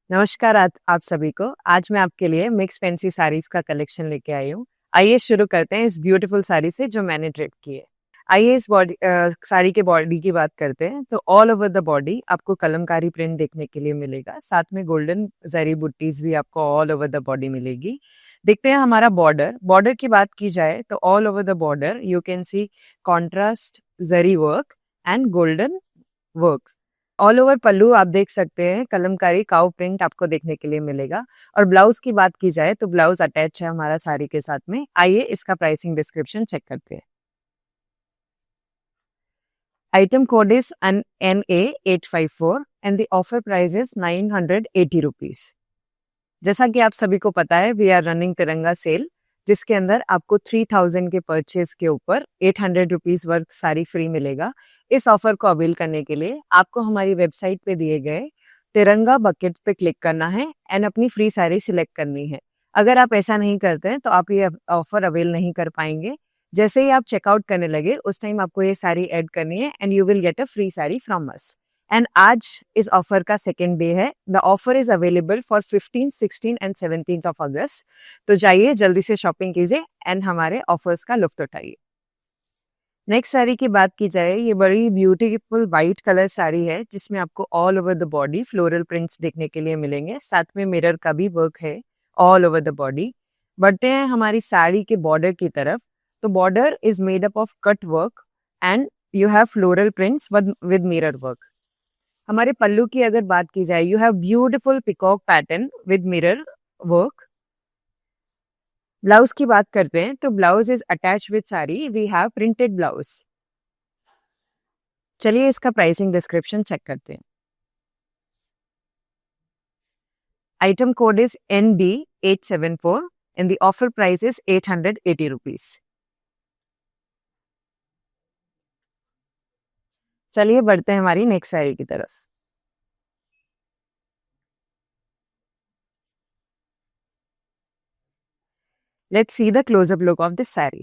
नमस्कार आप सभी को। आज मैं आपके लिए मिक्स फैंसी साड़ीज का कलेक्शन लेके आई हूँ। आइए शुरू करते हैं इस ब्यूटीफुल साड़ी से जो मैंने ड्रेप की है। आइए इस साड़ी के बॉडी की बात करते हैं। तो ऑल ओवर द बॉडी आपको कलमकारी प्रिंट देखने के लिए मिलेगा, साथ में गोल्डन जरी बुट्टीज भी आपको ऑल ओवर द बॉडी मिलेगी। देखते हैं हमारा बॉर्डर की बात की जाए तो all over the border you can see contrast zari work and golden work. All over pallu आप देख सकते हैं, कलमकारी काउ प्रिंट आपको देखने के लिए मिलेगा। और ब्लाउज की बात की जाए तो ब्लाउज अटैच है हमारा साड़ी के साथ में। आइए इसका प्राइसिंग डिस्क्रिप्शन चेक करते हैं। Item code is NA854 and the offer price is 980 rupees. जैसा कि आप सभी को पता है, वी आर रनिंग तिरंगा सेल, जिसके अंदर आपको 3000 के परचेज के ऊपर 800 रुपीज वर्थ साड़ी फ्री मिलेगा। इस ऑफर को अवेल करने के लिए आपको हमारी वेबसाइट पे दिए गए तिरंगा बकेट पे क्लिक करना है एंड अपनी फ्री साड़ी सिलेक्ट करनी है। अगर आप ऐसा नहीं करते हैं तो आप ये ऑफर अवेल नहीं कर पाएंगे। जैसे ही आप चेकआउट करने लगे उस टाइम आपको ये साड़ी ऐड करनी है and you will get a free sari from us. And आज इस ऑफर का सेकेंड डे है। The offer is available for 15, 16 and 17 of अगस्त। तो जाइए जल्दी से शॉपिंग कीजिए एंड हमारे ऑफर्स का लुत्फ उठाइए। नेक्स्ट साड़ी की बात की जाए, ये बड़ी ब्यूटीफुल वाइट कलर साड़ी है जिसमें आपको all over the body floral prints देखने के लिए मिलेंगे, साथ में मिरर का भी वर्क है ऑल ओवर द बॉडी। बढ़ते हैं हमारी साड़ी के बॉर्डर की तरफ। तो border is made up of cut work and you have floral prints with mirror work. हमारे पल्लू की अगर बात की जाए, you have beautiful peacock pattern with mirror work. Blouse की बात करते हैं तो blouse is attach with sari, we have printed blouse. चलिए इसका प्राइसिंग डिस्क्रिप्शन चेक करते हैं। Item code is ND874 and the offer price is 880 rupees. चलिए बढ़ते हैं हमारी नेक्स्ट साड़ी की तरफ। Let's see the close up look of this sari.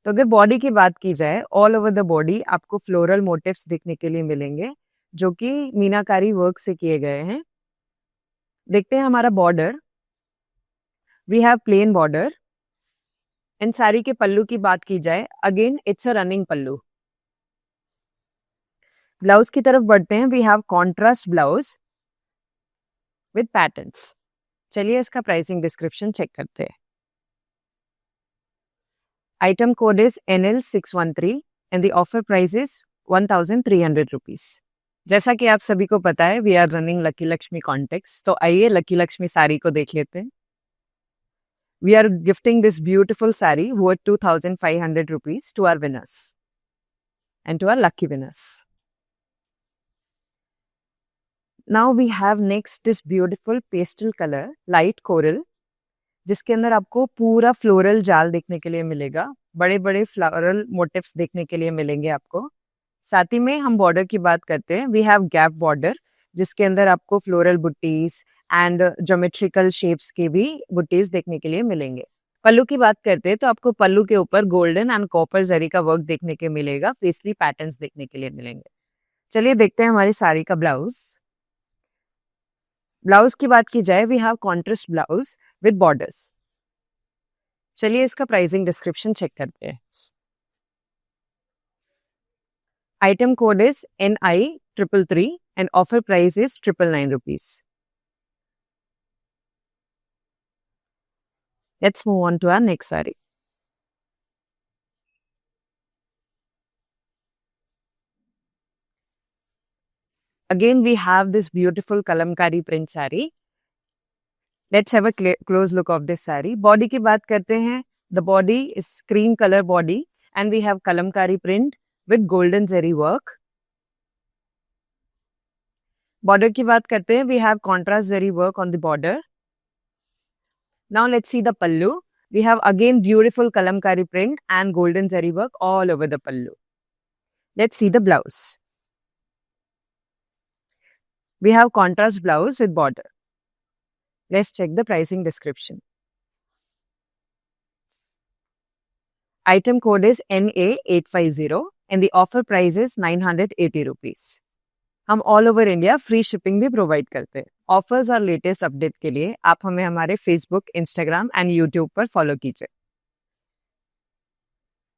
तो अगर बॉडी की बात की जाए, ऑल ओवर द बॉडी आपको फ्लोरल मोटिव्स देखने के लिए मिलेंगे जो कि मीनाकारी वर्क से किए गए हैं। देखते हैं हमारा border, we have plain border. And sari के पल्लू की बात की जाए, again it's a running pallu. Blouse की तरफ बढ़ते हैं, we have contrast blouse with patterns. चलिए इसका प्राइसिंग डिस्क्रिप्शन चेक करते हैं। Item code is NL613 and the offer price is 1300 rupees. जैसा कि आप सभी को पता है, we are running lucky Lakshmi contest. तो आइए लकी लक्ष्मी साड़ी को देख लेते हैं। We are gifting this beautiful sari worth 2500 rupees to our winners and to our lucky winners. Now we have next this beautiful pastel colour light coral, जिसके अंदर आपको पूरा फ्लोरल जाल देखने के लिए मिलेगा। बड़े बड़े फ्लोरल मोटिव्स देखने के लिए मिलेंगे आपको। साथ ही में हम बॉर्डर की बात करते हैं, वी हैव गैप बॉर्डर जिसके अंदर आपको floral buttis and geometrical shapes के भी बुट्टीज देखने के लिए मिलेंगे। पल्लू की बात करते हैं तो आपको पल्लू के ऊपर गोल्डन एंड कॉपर जरी का वर्क देखने के मिलेगा, पेस्टली पैटर्न्स देखने के लिए मिलेंगे। चलिए देखते हैं हमारी साड़ी का ब्लाउज। ब्लाउज की बात की जाए, we have contrast blouse with borders. चलिए इसका प्राइसिंग डिस्क्रिप्शन चेक करते हैं। Item code is NI333 and offer price is 999 rupees. Let's move on to our next saree. Again, we have this beautiful kalamkari print saree. Let's have a close look of this saree. Body की बात करते हैं, the body is cream color body and we have kalamkari print with golden zari work. Border की बात करते हैं, we have contrast zari work on the border. Now let's see the pallu. We have again beautiful kalamkari print and golden zari work all over the pallu. Let's see the blouse. We have contrast blouse with border. Let's check the pricing description. Item code is NA850 and the offer price is 980 rupees. हम all over India free shipping भी provide करते हैं। Offers और latest update के लिए आप हमें हमारे फेसबुक, इंस्टाग्राम एंड यूट्यूब पर फॉलो कीजिए।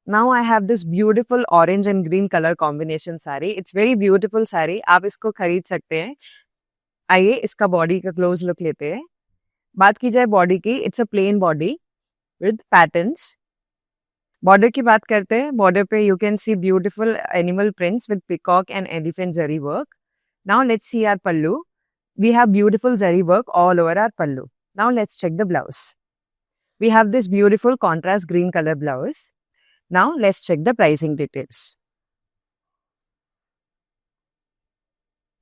Now I have this beautiful orange and green colour combination sari. It's very beautiful sari, आप इसको खरीद सकते हैं। आइए इसका बॉडी का क्लोज लुक लेते हैं। बात की जाए बॉडी की, it's a plain body with patterns. Border की बात करते हैं। बॉर्डर पे you can see beautiful animal prints with peacock and elephant zari work. Now let's see our pallu. We have beautiful zari work all over our pallu. Now let's check the blouse. We have this beautiful contrast green color blouse. Now let's check the pricing details.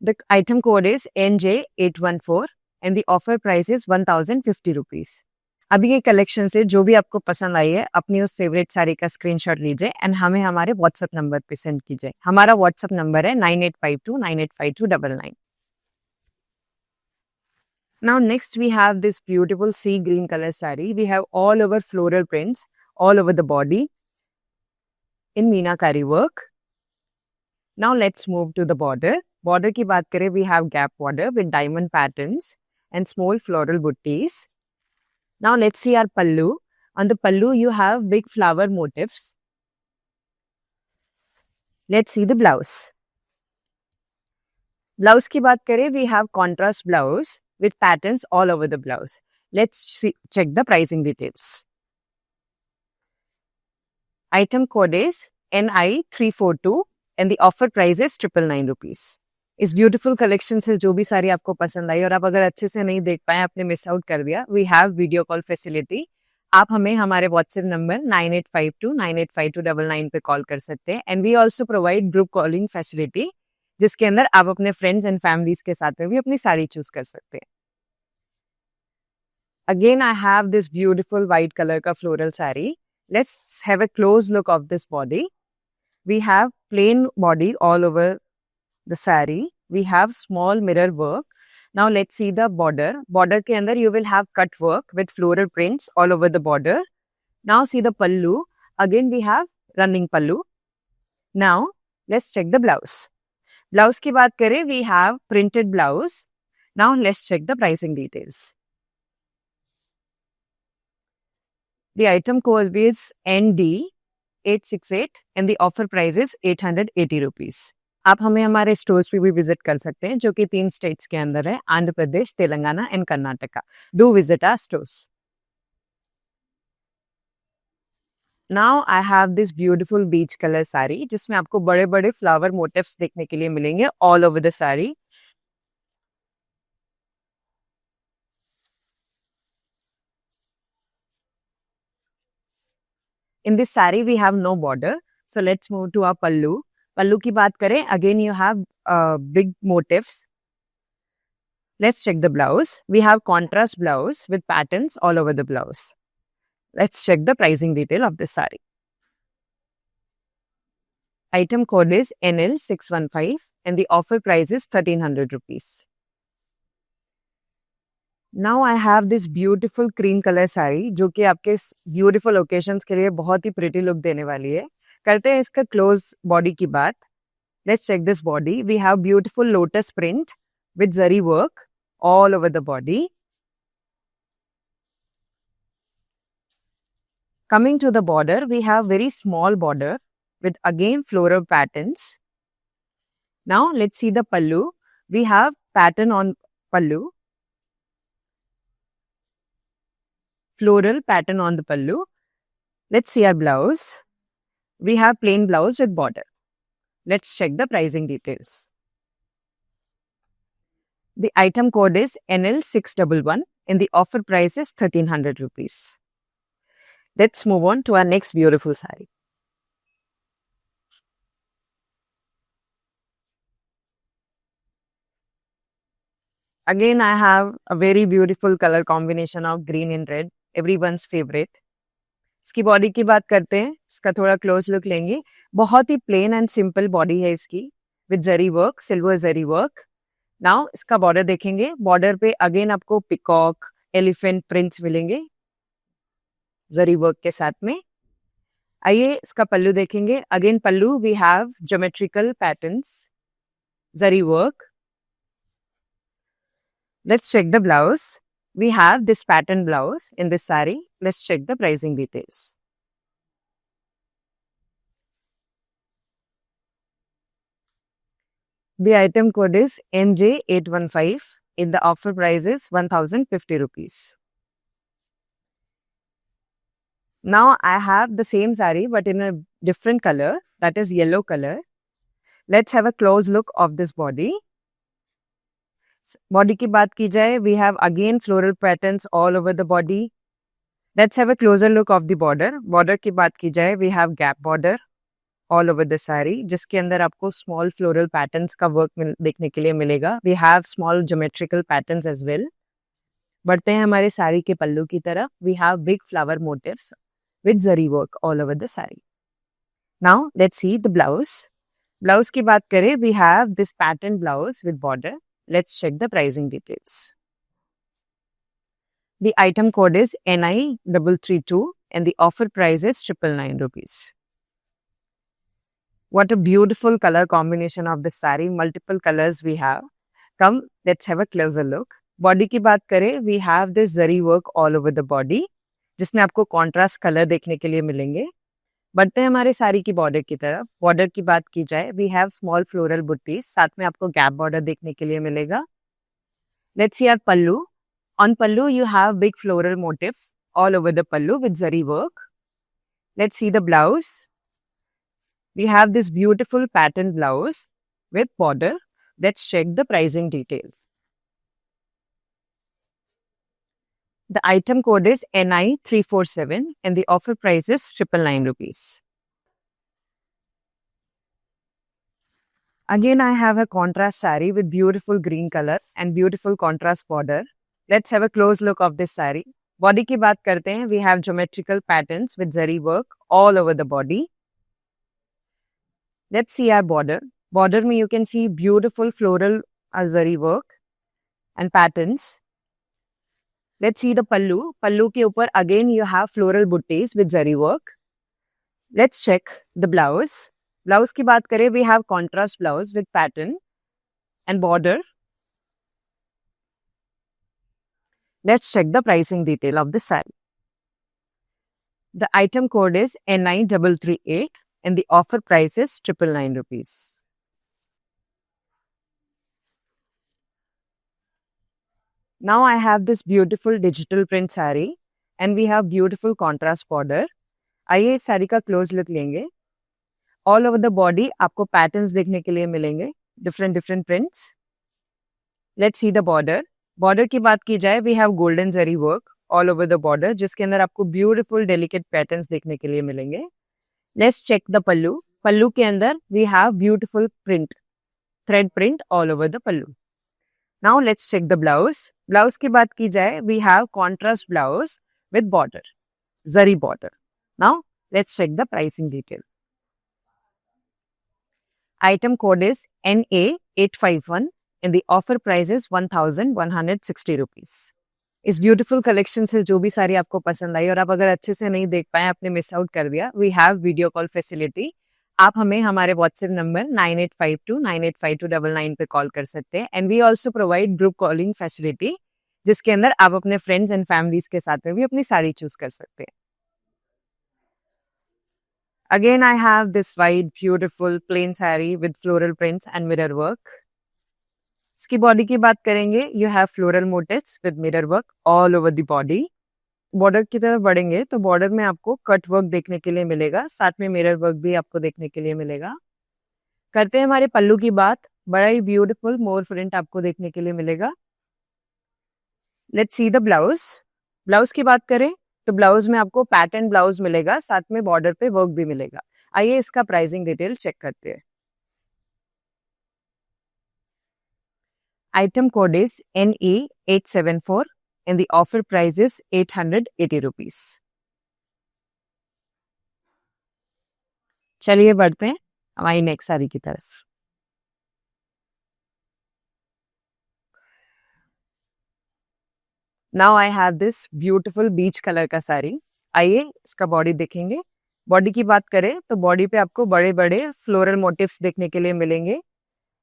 The item code is NJ814 and the offer price is 1050 rupees. अभी ये collection से जो भी आपको पसंद आई है, अपनी उस फेवरेट साड़ी का स्क्रीनशॉट लीजिए एंड हमें हमारे व्हाट्सएप नंबर पे सेंड कीजिए। हमारा व्हाट्सएप नंबर है 9852985299। Now next we have this beautiful sea green color saree. We have all over floral prints all over the body in meenakari work. Now let's move to the border. Border की बात करें, we have gap border with diamond patterns and small floral butties. Now let's see our pallu. On the pallu you have big flower motifs. Let's see the blouse. Blouse की बात करें, we have contrast blouse with patterns all over the blouse. Let's check the pricing details. Item code is NI342 and the offer price is 999 rupees. इस beautiful collection से जो भी साड़ी आपको पसंद आई और आप अगर अच्छे से नहीं देख पाए, आपने मिस आउट कर दिया, we have video call facility. आप हमें हमारे व्हाट्सएप नंबर 9852985299 पे कॉल कर सकते हैं and we also provide group calling facility, जिसके अंदर आप अपने फ्रेंड्स एंड फैमिलीज के साथ में भी अपनी साड़ी चूज कर सकते हैं। Again, I have this beautiful white color का floral saree. Let's have a close look of this body. We have plain body all over the saree. We have small mirror work. Now let's see the border. Border के अंदर you will have cut work with floral prints all over the border. Now see the pallu. Again we have running pallu. Now let's check the blouse. Blouse की बात करें, we have printed blouse. Now let's check the pricing details. The item code is ND868 and the offer price is 880 rupees. आप हमें हमारे stores पे भी visit कर सकते हैं, जो कि 3 स्टेट्स के अंदर है, Andhra Pradesh, Telangana and Karnataka. Do visit our stores. Now I have this beautiful beach colour sari, जिसमें आपको बड़े बड़े फ्लावर मोटिव्स देखने के लिए मिलेंगे all over the sari. In this saree we have no border, so let's move to our pallu. Pallu की बात करें, again you have big motifs. Let's check the blouse. We have contrast blouse with patterns all over the blouse. Let's check the pricing detail of this saree. Item code is NL615 and the offer price is 1300 rupees. Now I have this beautiful cream colour sari, जो कि आपके beautiful occasions के लिए बहुत ही pretty look देने वाली है। करते हैं इसका क्लोज बॉडी की बात। Let's check this body. We have beautiful lotus print with zari work all over the body. Coming to the border, we have very small border with again floral patterns. Now let's see the pallu. We have pattern on pallu. Floral pattern on the pallu. Let's see our blouse. We have plain blouse with border. Let's check the pricing details. The item code is NL611 and the offer price is 1300 rupees. Let's move on to our next beautiful saree. Again, I have a very beautiful color combination of green and red, everyone's favorite. इसकी body की बात करते हैं, इसका थोड़ा close look लेंगे। बहुत ही plane and simple body है इसकी, with zari work, silver zari work. Now इसका बॉर्डर देखेंगे। बॉर्डर पे अगेन आपको पिकॉक, एलिफेंट प्रिंट्स मिलेंगे जरी वर्क के साथ में। आइए इसका पल्लू देखेंगे। Again pallu we have geometrical patterns, zari work Let's check the blouse. We have this pattern blouse in this saree. Let's check the pricing details. The item code is MJ815 and the offer price is 1050 rupees. Now I have the same saree but in a different color, that is yellow color. Let's have a close look of this body. Body की बात की जाए, we have again floral patterns all over the body. Let's have a closer look of the border. Border की बात की जाए, we have gap border all over the saree, जिसके अंदर आपको small floral patterns का work देखने के लिए मिलेगा. We have small geometrical patterns as well. बढ़ते हैं हमारे साड़ी के पल्लू की तरफ. We have big flower motifs with zari work all over the saree. Now let's see the blouse. Blouse की बात करें, we have this pattern blouse with border. Let's check the pricing details. The item code is NI332 and the offer price is 999 rupees. What a beautiful color combination of the saree. Multiple colors we have. Come, let's have a closer look. Body की बात करें, we have this zari work all over the body, जिसमें आपको contrast color देखने के लिए मिलेंगे. बढ़ते हैं हमारे साड़ी की बॉर्डर की तरफ. बॉर्डर की बात की जाए, वी हैव स्मॉल फ्लोरल बुट्टीज, साथ में आपको गैप बॉर्डर देखने के लिए मिलेगा. Let's see our pallu. On pallu you have big floral motifs all over the pallu with zari work. Let's see the blouse. We have this beautiful pattern blouse with border. Let's check the pricing details. The item code is NI347 and the offer price is 999 rupees. Again, I have a contrast saree with beautiful green color and beautiful contrast border. Let's have a close look of this saree. Body की बात करते हैं, we have geometrical patterns with zari work all over the body. Let's see our border. Border में you can see beautiful floral zari work and patterns. Let's see the pallu. Pallu के ऊपर again you have floral butties with zari work. Let's check the blouse. Blouse की बात करें, we have contrast blouse with pattern and border. Let's check the pricing detail of the saree. The item code is NI338 and the offer price is 999 rupees. Now I have this beautiful digital print saree and we have beautiful contrast border. आइए इस साड़ी का close look लेंगे. All over the body आपको patterns देखने के लिए मिलेंगे, different prints. Let's see the border. Border की बात की जाए, we have golden zari work all over the border, जिसके अंदर आपको beautiful delicate patterns देखने के लिए मिलेंगे. Let's check the pallu. पल्लू के अंदर we have beautiful print, thread print all over the pallu. Now let's check the blouse. Blouse की बात की जाए, we have contrast blouse with border, zari border. Now let's check the pricing detail. Item code is NA851 and the offer price is 1160 rupees. इस beautiful collection से जो भी साड़ी आपको पसंद आई और आप अगर अच्छे से नहीं देख पाए, आपने मिस आउट कर दिया, we have video call facility. आप हमें हमारे व्हाट्सएप नंबर 9852985299 पे कॉल कर सकते हैं and we also provide group calling facility, जिसके अंदर आप अपने फ्रेंड्स एंड फैमिलीज के साथ में भी अपनी साड़ी चूज कर सकते हैं. Again I have this white beautiful plain sari with floral prints and mirror work. इसकी बॉडी की बात करेंगे, you have floral motifs with mirror work all over the body. Border की तरफ बढ़ेंगे तो बॉर्डर में आपको कट वर्क देखने के लिए मिलेगा, साथ में मिरर वर्क भी आपको देखने के लिए मिलेगा. करते हैं हमारे पल्लू की बात. बड़ा ही ब्यूटीफुल मोर प्रिंट आपको देखने के लिए मिलेगा. Let's see the blouse. Blouse की बात करें तो ब्लाउज में आपको पैटर्न ब्लाउज मिलेगा, साथ में बॉर्डर पे वर्क भी मिलेगा. आइए इसका प्राइसिंग डिटेल चेक करते हैं. Item code is NE874 and the offer price is 880 rupees. चलिए बढ़ते हैं हमारी नेक्स्ट साड़ी की तरफ. Now I have this beautiful beach color का साड़ी. आइए इसका बॉडी देखेंगे. बॉडी की बात करें तो बॉडी पे आपको बड़े बड़े फ्लोरल मोटिव्स देखने के लिए मिलेंगे.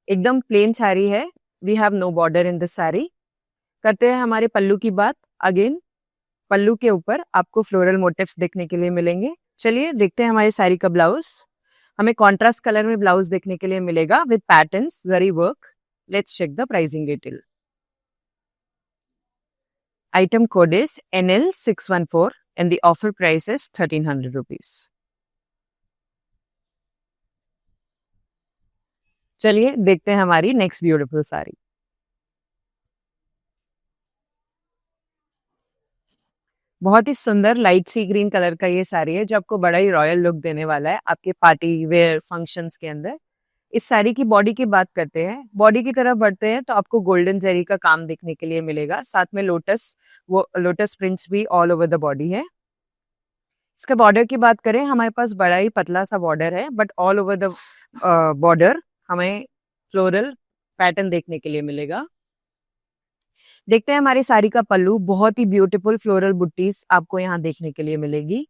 एकदम प्लेन साड़ी है. We have no border in this sari. करते हैं हमारे पल्लू की बात। अगेन पल्लू के ऊपर आपको फ्लोरल मोटिव्स देखने के लिए मिलेंगे। चलिए देखते हैं हमारी साड़ी का ब्लाउज। हमें कॉन्ट्रास्ट कलर में ब्लाउज देखने के लिए मिलेगा with patterns, zari work. Let's check the pricing detail. Item code is NL614 and the offer price is 1300 rupees. चलिए देखते हैं हमारी नेक्स्ट ब्यूटीफुल साड़ी। बहुत ही सुंदर लाइट सी ग्रीन कलर का ये साड़ी है जो आपको बड़ा ही रॉयल लुक देने वाला है आपके पार्टी वेयर फंक्शंस के अंदर। इस साड़ी की बॉडी की बात करते हैं, बॉडी की तरफ बढ़ते हैं तो आपको गोल्डन जरी का काम देखने के लिए मिलेगा, साथ में लोटस प्रिंट्स भी ऑल ओवर द बॉडी है। इसके बॉर्डर की बात करें, हमारे पास बड़ा ही पतला सा बॉर्डर है, but all over the border हमें फ्लोरल पैटर्न देखने के लिए मिलेगा। देखते हैं हमारी साड़ी का पल्लू, बहुत ही ब्यूटीफुल फ्लोरल बुट्टीज आपको यहाँ देखने के लिए मिलेगी।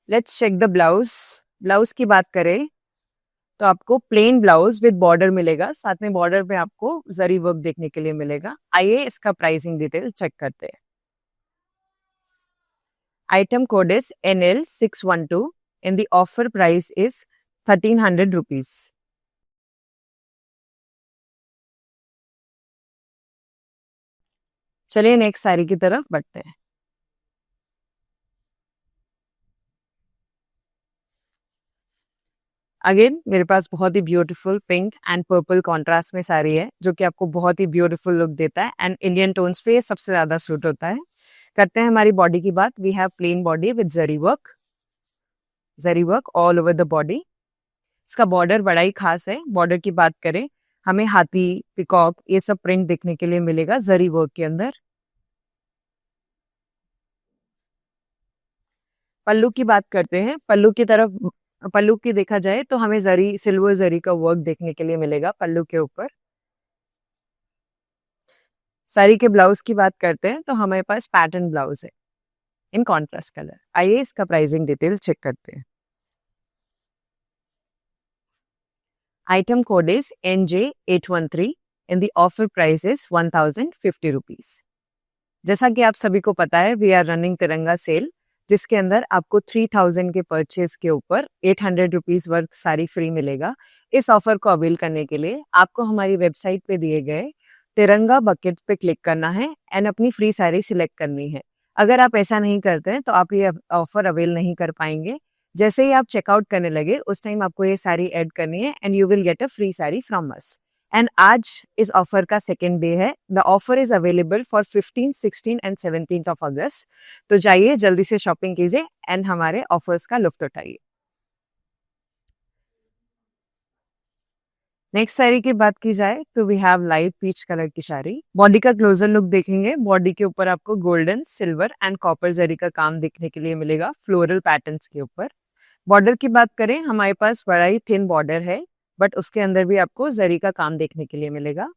Let's check the blouse. Blouse की बात करें तो आपको प्लेन ब्लाउज विद बॉर्डर मिलेगा, साथ में बॉर्डर पे आपको जरी वर्क देखने के लिए मिलेगा। आइए इसका प्राइसिंग डिटेल चेक करते हैं। Item code is NL612 and the offer price is 1300 rupees. चलिए नेक्स्ट साड़ी की तरफ बढ़ते हैं। अगेन मेरे पास बहुत ही beautiful pink and purple contrast में साड़ी है जो कि आपको बहुत ही ब्यूटीफुल लुक देता है एंड इंडियन टोन्स पे सबसे ज्यादा सूट होता है। करते हैं हमारी बॉडी की बात। We have plain body with zari work all over the body. इसका बॉर्डर बड़ा ही खास है। बॉर्डर की बात करें, हमें हाथी, पिकॉक ये सब प्रिंट देखने के लिए मिलेगा जरी वर्क के अंदर। पल्लू की बात करते हैं, पल्लू की देखा जाए तो हमें सिल्वर जरी का वर्क देखने के लिए मिलेगा पल्लू के ऊपर। साड़ी के ब्लाउज की बात करते हैं तो हमारे पास पैटर्न ब्लाउज है इन कॉन्ट्रास्ट कलर। आइए इसका प्राइसिंग डिटेल चेक करते हैं। Item code is NJ813 and the offer price is 1050 rupees. जैसा कि आप सभी को पता है, वी आर रनिंग तिरंगा सेल, जिसके अंदर आपको 3000 के परचेज के ऊपर 800 रुपीज वर्थ साड़ी फ्री मिलेगा। इस ऑफर को अवेल करने के लिए आपको हमारी वेबसाइट पे दिए गए तिरंगा बकेट पे क्लिक करना है एंड अपनी फ्री साड़ी सिलेक्ट करनी है। अगर आप ऐसा नहीं करते हैं तो आप ये ऑफर अवेल नहीं कर पाएंगे। जैसे ही आप चेकआउट करने लगे उस टाइम आपको ये साड़ी ऐड करनी है and you will get a free sari from us. And आज इस ऑफर का सेकेंड डे है। The offer is available for 15, 16 and 17 of अगस्त। तो जाइए जल्दी से शॉपिंग कीजिए एंड हमारे ऑफर्स का लुत्फ उठाइए। नेक्स्ट साड़ी की बात की जाए तो we have light peach colour की साड़ी। बॉडी का क्लोजर लुक देखेंगे। बॉडी के ऊपर आपको golden, silver and copper zari का काम देखने के लिए मिलेगा फ्लोरल पैटर्न्स के ऊपर। बॉर्डर की बात करें, हमारे पास बड़ा ही थिन बॉर्डर है, बट उसके अंदर भी आपको जरी का काम देखने के लिए मिलेगा।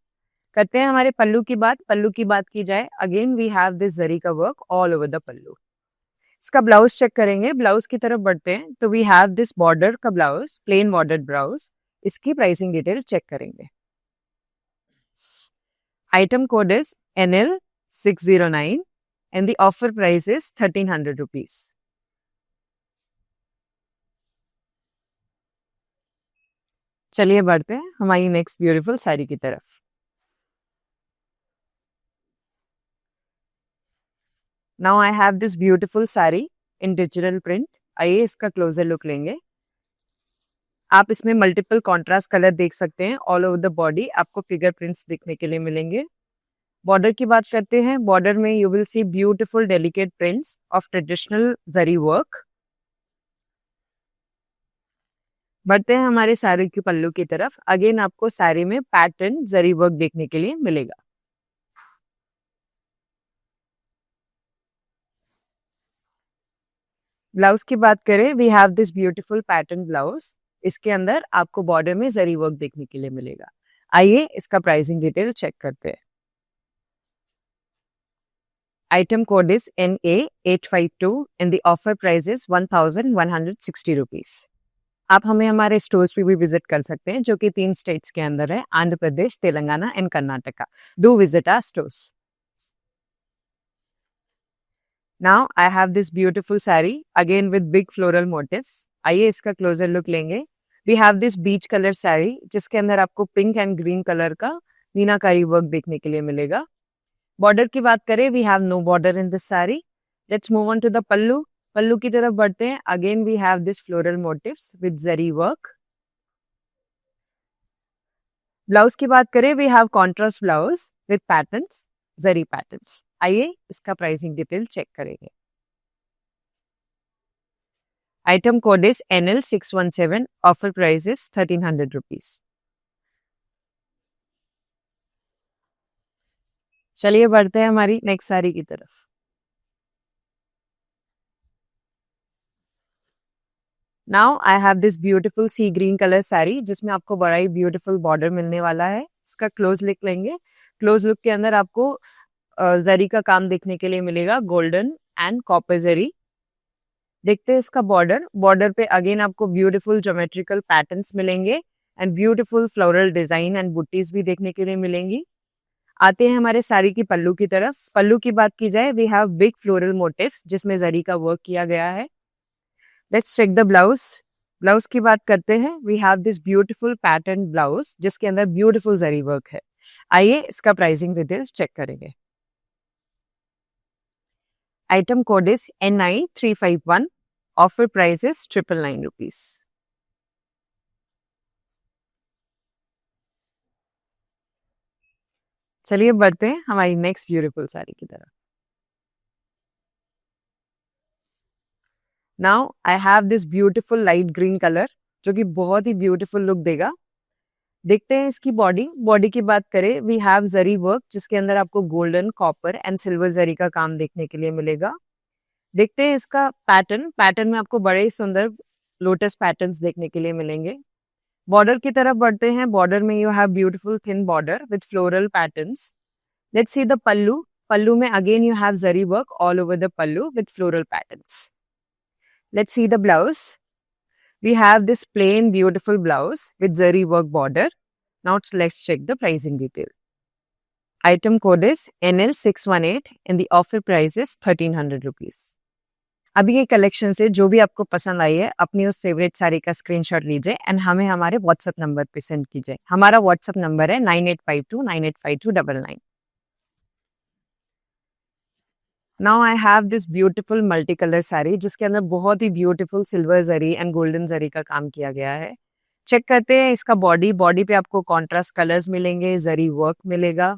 करते हैं हमारे पल्लू की बात। पल्लू की बात की जाए, अगेन वी हैव दिस जरी का वर्क ऑल ओवर द पल्लू। इसका ब्लाउज चेक करेंगे। ब्लाउज की तरफ बढ़ते हैं तो वी हैव दिस बॉर्डर का ब्लाउज, प्लेन बॉर्डर ब्लाउज। इसकी प्राइसिंग डिटेल चेक करेंगे। Item code is NL609 and the offer price is 1300 rupees. चलिए बढ़ते हैं हमारी नेक्स्ट ब्यूटीफुल साड़ी की तरफ। Now I have this beautiful sari in digital print. आइए इसका क्लोजर लुक लेंगे। आप इसमें मल्टीपल कॉन्ट्रास्ट कलर देख सकते हैं। ऑल ओवर द बॉडी आपको फिगर प्रिंट्स देखने के लिए मिलेंगे। बॉर्डर की बात करते हैं। बॉर्डर में you will see beautiful delicate prints of traditional zari work. बढ़ते हैं हमारे साड़ी की पल्लू की तरफ। अगेन आपको साड़ी में पैटर्न जरी वर्क देखने के लिए मिलेगा। ब्लाउज की बात करें, we have this beautiful pattern blouse. इसके अंदर आपको बॉर्डर में जरी वर्क देखने के लिए मिलेगा। आइए इसका प्राइसिंग डिटेल चेक करते हैं। Item code is NA852 and the offer price is 1160 rupees. आप हमें हमारे स्टोर्स पे भी विजिट कर सकते हैं जो कि 3 स्टेट्स के अंदर है, Andhra Pradesh, Telangana and Karnataka. Do visit our stores. Now I have this beautiful saree again with big floral motifs. आइए इसका क्लोजर लुक लेंगे. We have this beach color saree जिसके अंदर आपको पिंक एंड ग्रीन कलर का मीनाकारी वर्क देखने के लिए मिलेगा. बॉर्डर की बात करें, we have no border in this saree. Let's move on to the pallu. पल्लू की तरफ बढ़ते हैं. Again we have this floral motifs with zari work. Blouse की बात करें, we have contrast blouse with patterns, zari patterns. आइए इसका प्राइसिंग डिटेल चेक करेंगे. Item code is NL617. Offer price is 1300 rupees. चलिए बढ़ते हैं हमारी नेक्स्ट साड़ी की तरफ. Now I have this beautiful sea green colour sari जिसमें आपको बड़ा ही ब्यूटीफुल बॉर्डर मिलने वाला है. इसका क्लोज लुक लेंगे. क्लोज लुक के अंदर आपको जरी का काम देखने के लिए मिलेगा, गोल्डन एंड कॉपर जरी. देखते हैं इसका बॉर्डर. बॉर्डर पे अगेन आपको ब्यूटीफुल ज्योमेट्रिकल पैटर्न्स मिलेंगे and beautiful floral design and बुट्टीज भी देखने के लिए मिलेंगी. आते हैं हमारे साड़ी की पल्लू की तरफ. पल्लू की बात की जाए, we have big floral motifs जिसमें जरी का वर्क किया गया है. Let's check the blouse. Blouse की बात करते हैं, we have this beautiful pattern blouse जिसके अंदर ब्यूटीफुल जरी वर्क है. आइए इसका प्राइसिंग डिटेल्स चेक करेंगे. Item code is NI351. Offer price is 999 rupees. चलिए बढ़ते हैं हमारी नेक्स्ट ब्यूटीफुल साड़ी की तरफ. Now I have this beautiful light green colour जो कि बहुत ही ब्यूटीफुल लुक देगा. देखते हैं इसकी बॉडी. बॉडी की बात करें, वी हैव जरी वर्क जिसके अंदर आपको गोल्डन, कॉपर एंड सिल्वर जरी का काम देखने के लिए मिलेगा. देखते हैं इसका पैटर्न. पैटर्न में आपको बड़े ही सुंदर लोटस पैटर्न्स देखने के लिए मिलेंगे. बॉर्डर की तरफ बढ़ते हैं. बॉर्डर में you have beautiful thin border with floral patterns. Let's see the pallu. Pallu में again you have zari work all over the pallu with floral patterns. Let's see the blouse. We have this plain beautiful blouse with zari work border. Now let's check the pricing detail. Item code is NL618 and the offer price is 1300 rupees. अभी ये collection से जो भी आपको पसंद आई है अपनी उस फेवरेट साड़ी का स्क्रीनशॉट लीजिए एंड हमें हमारे व्हाट्सएप नंबर पे सेंड कीजिए. हमारा व्हाट्सएप नंबर है 9852985299. Now I have this beautiful multi colour sari जिसके अंदर बहुत ही beautiful silver zari and golden zari का काम किया गया है. चेक करते हैं इसका बॉडी. बॉडी पे आपको कॉन्ट्रास्ट कलर्स मिलेंगे, जरी वर्क मिलेगा,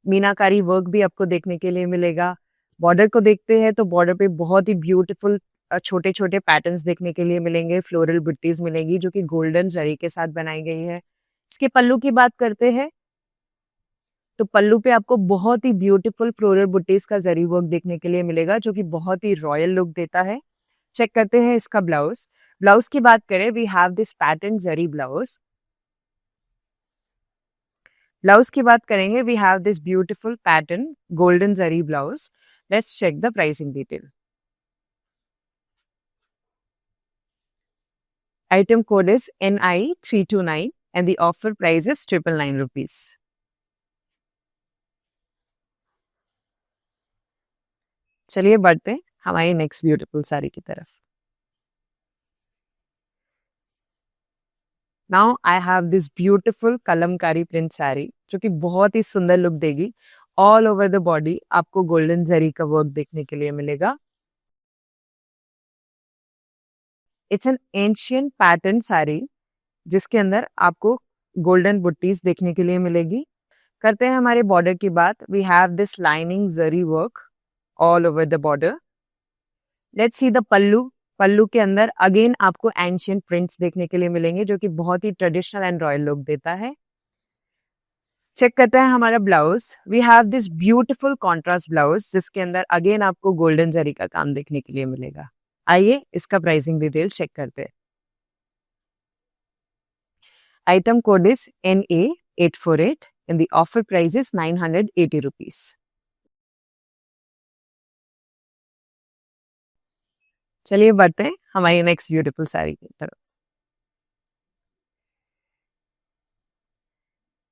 मीनाकारी वर्क भी आपको देखने के लिए मिलेगा. बॉर्डर को देखते हैं तो बॉर्डर पे बहुत ही ब्यूटीफुल छोटे छोटे पैटर्न्स देखने के लिए मिलेंगे, फ्लोरल बुट्टीज मिलेंगी जो कि गोल्डन जरी के साथ बनाई गई है. इसके पल्लू की बात करते हैं तो पल्लू पे आपको बहुत ही ब्यूटीफुल फ्लोरल बुट्टीज का जरी वर्क देखने के लिए मिलेगा जो कि बहुत ही रॉयल लुक देता है. चेक करते हैं इसका ब्लाउज. ब्लाउज की बात करें, we have this pattern zari blouse. Blouse की बात करेंगे, we have this beautiful pattern golden zari blouse. Let's check the pricing detail. Item code is NI329 and the offer price is 999 rupees. चलिए बढ़ते हैं हमारी नेक्स्ट ब्यूटीफुल साड़ी की तरफ. Now I have this beautiful Kalamkari print sari जो कि बहुत ही सुंदर लुक देगी. ऑल ओवर द बॉडी आपको गोल्डन जरी का वर्क देखने के लिए मिलेगा. It's an ancient pattern sari जिसके अंदर आपको गोल्डन बुट्टीज देखने के लिए मिलेगी. करते हैं हमारे बॉर्डर की बात. We have this lining zari work all over the border. Let's see the pallu. Pallu के अंदर अगेन आपको एंशियंट प्रिंट्स देखने के लिए मिलेंगे जो कि बहुत ही ट्रेडिशनल एंड रॉयल लुक देता है. चेक करते हैं हमारा blouse. We have this beautiful contrast blouse जिसके अंदर अगेन आपको गोल्डन जरी का काम देखने के लिए मिलेगा. आइए इसका प्राइसिंग डिटेल चेक करते हैं. Item code is NA848 and the offer price is 980 rupees. चलिए बढ़ते हैं हमारी नेक्स्ट ब्यूटीफुल साड़ी की तरफ।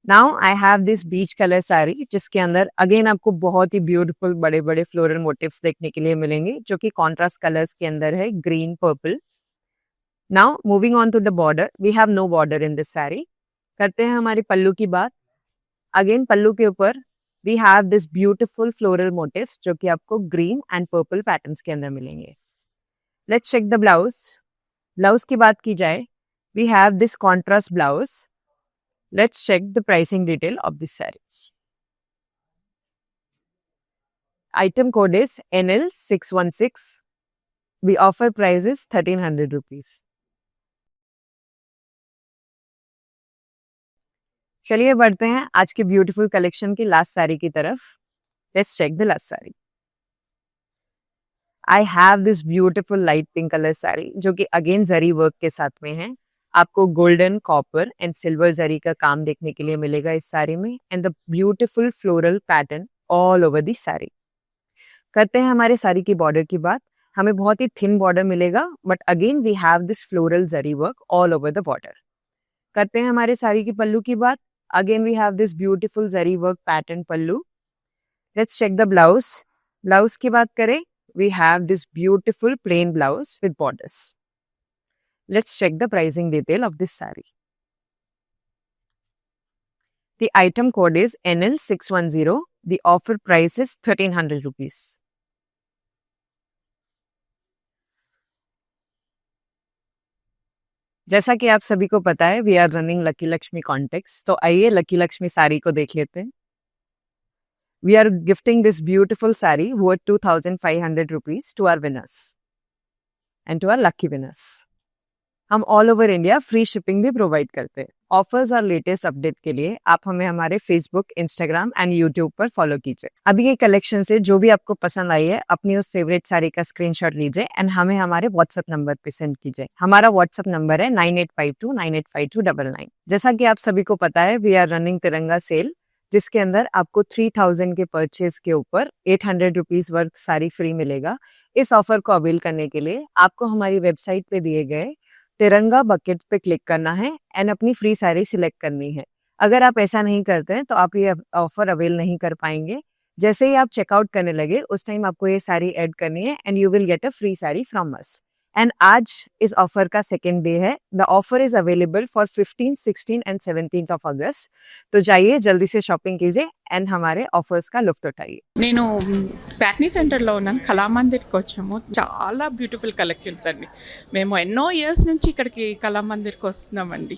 Now I have this beach colour sari जिसके अंदर अगेन आपको बहुत ही ब्यूटीफुल बड़े बड़े फ्लोरल मोटिव्स देखने के लिए मिलेंगे, जो कि कॉन्ट्रास्ट कलर्स के अंदर है, green purple. Now moving on to the border, we have no border in this sari. करते हैं हमारी पल्लू की बात। अगेन पल्लू के ऊपर we have this beautiful floral motifs जो कि आपको ग्रीन एंड पर्पल पैटर्न्स के अंदर मिलेंगे। Let's check the blouse. Blouse की बात की जाए, we have this contrast blouse. Let's check the pricing detail of this saree. Item code is NL616. The offer price is 1300 rupees. चलिए बढ़ते हैं आज के ब्यूटीफुल कलेक्शन की लास्ट साड़ी की तरफ। Let's check the last saree. I have this beautiful light pink color saree जो कि अगेन जरी वर्क के साथ में है। आपको गोल्डन, कॉपर एंड सिल्वर जरी का काम देखने के लिए मिलेगा इस साड़ी में, and the beautiful floral pattern all over the sari. करते हैं हमारे साड़ी की बॉर्डर की बात। हमें बहुत ही थिन बॉर्डर मिलेगा, but again we have this floral zari work all over the border. करते हैं हमारे साड़ी की पल्लू की बात। Again we have this beautiful zari work pattern pallu. Let's check the blouse. Blouse की बात करें, we have this beautiful plain blouse with borders. Let's check the pricing detail of this saree. The item code is NL610. The offer price is 1300 rupees. जैसा कि आप सभी को पता है, we are running lucky Lakshmi contest, तो आइए lucky Lakshmi sari को देख लेते हैं। We are gifting this beautiful sari worth 2500 rupees to our winners and to our lucky winners. हम all over India free shipping भी प्रोवाइड करते हैं। ऑफर्स और लेटेस्ट अपडेट के लिए आप हमें हमारे फेसबुक, इंस्टाग्राम एंड यूट्यूब पर फॉलो कीजिए। अभी के कलेक्शन से जो भी आपको पसंद आई है, अपनी उस फेवरेट साड़ी का स्क्रीनशॉट लीजिए एंड हमें हमारे व्हाट्सएप नंबर पे सेंड कीजिए। हमारा व्हाट्सएप नंबर है 9852985299। जैसा कि आप सभी को पता है, वी आर रनिंग तिरंगा सेल, जिसके अंदर आपको 3000 के परचेज के ऊपर 800 रुपीज वर्थ साड़ी फ्री मिलेगा। इस ऑफर को अवेल करने के लिए आपको हमारी वेबसाइट पे दिए गए तिरंगा बकेट पे क्लिक करना है एंड अपनी फ्री साड़ी सिलेक्ट करनी है। अगर आप ऐसा नहीं करते हैं तो आप ये ऑफर अवेल नहीं कर पाएंगे। जैसे ही आप चेकआउट करने लगे, उस टाइम आपको ये साड़ी ऐड करनी है and you will get a free sari from us. And आज इस ऑफर का सेकेंड डे है। The offer is available for 15, 16 and 17 of अगस्त। तो जाइए जल्दी से शॉपिंग कीजिए एंड हमारे ऑफर्स का लुफ्त उठाइए। నేను ప్యాట్నీ సెంటర్లో ఉన్నాను, కళామందిర్కి వచ్చాము. చాలా బ్యూటిఫుల్ కలెక్షన్స్ అండి. మేము ఎన్నో ఇయర్స్ నుంచి ఇక్కడికి కళామందిర్కి వస్తున్నామండి.